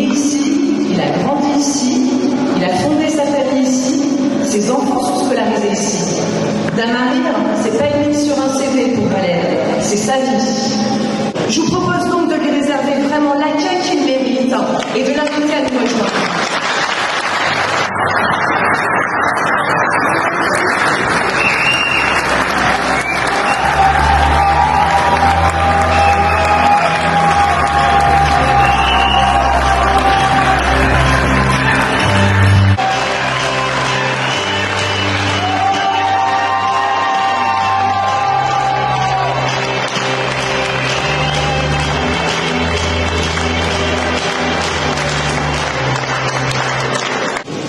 ici, il a grandi ici, il a fondé sa famille ici, ses enfants sont scolarisés ici. Damarir, c'est pas une ligne sur un CV pour Valère, c'est sa vie. Je vous propose donc de lui réserver vraiment l'accueil qu'il mérite et de l'inviter à nous rejoindre.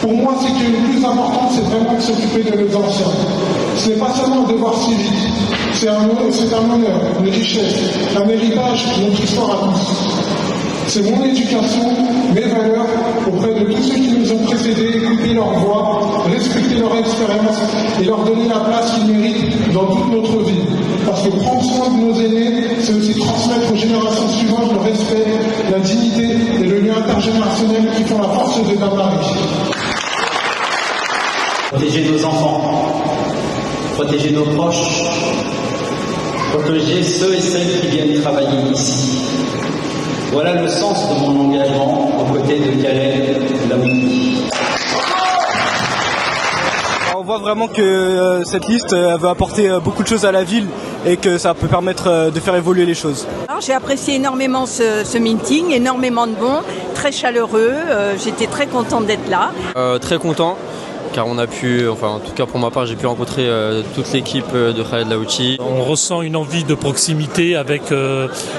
Pour moi, ce qui est le plus important, c'est vraiment de s'occuper de nos anciens. Ce n'est pas seulement un devoir civique, c'est un honneur, une richesse, un héritage de notre histoire à tous. C'est mon éducation, mes valeurs, auprès de tous ceux qui nous ont précédés, écouter leur voix, respecter leur expérience et leur donner la place qu'ils méritent dans toute notre vie. Parce que prendre soin de nos aînés, c'est aussi transmettre aux générations suivantes le respect, la dignité et le lien intergénérationnel qui font la force de Damaris. Protéger nos enfants, protéger nos proches, protéger ceux et celles qui viennent travailler ici. Voilà le sens de mon engagement aux côtés de Khaled Laouiti. On voit vraiment que cette liste va apporter beaucoup de choses à la ville et que ça peut permettre de faire évoluer les choses. J'ai apprécié énormément ce meeting, énormément de bons, très chaleureux, j'étais très contente d'être là. Très content. Car on a pu, enfin en tout cas pour ma part, j'ai pu rencontrer toute l'équipe de Khaled Laouiti. On ressent une envie de proximité avec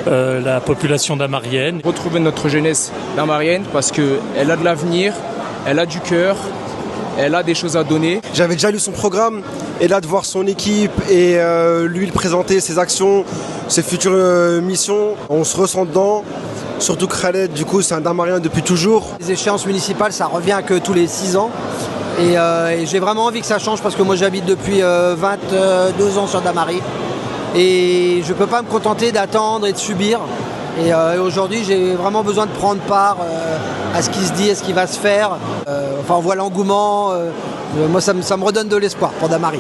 la population damarienne. Retrouver notre jeunesse damarienne parce qu'elle a de l'avenir, elle a du cœur, elle a des choses à donner. J'avais déjà lu son programme et là de voir son équipe et lui présenter ses actions, ses futures missions, on se ressent dedans. Surtout que Khaled, du coup, c'est un damarien depuis toujours. Les échéances municipales, ça revient que tous les 6 ans. Et j'ai vraiment envie que ça change parce que moi j'habite depuis 22 ans sur Damary et je ne peux pas me contenter d'attendre et de subir. Et aujourd'hui j'ai vraiment besoin de prendre part à ce qui se dit, à ce qui va se faire. On voit l'engouement, moi ça me redonne de l'espoir pour Damary.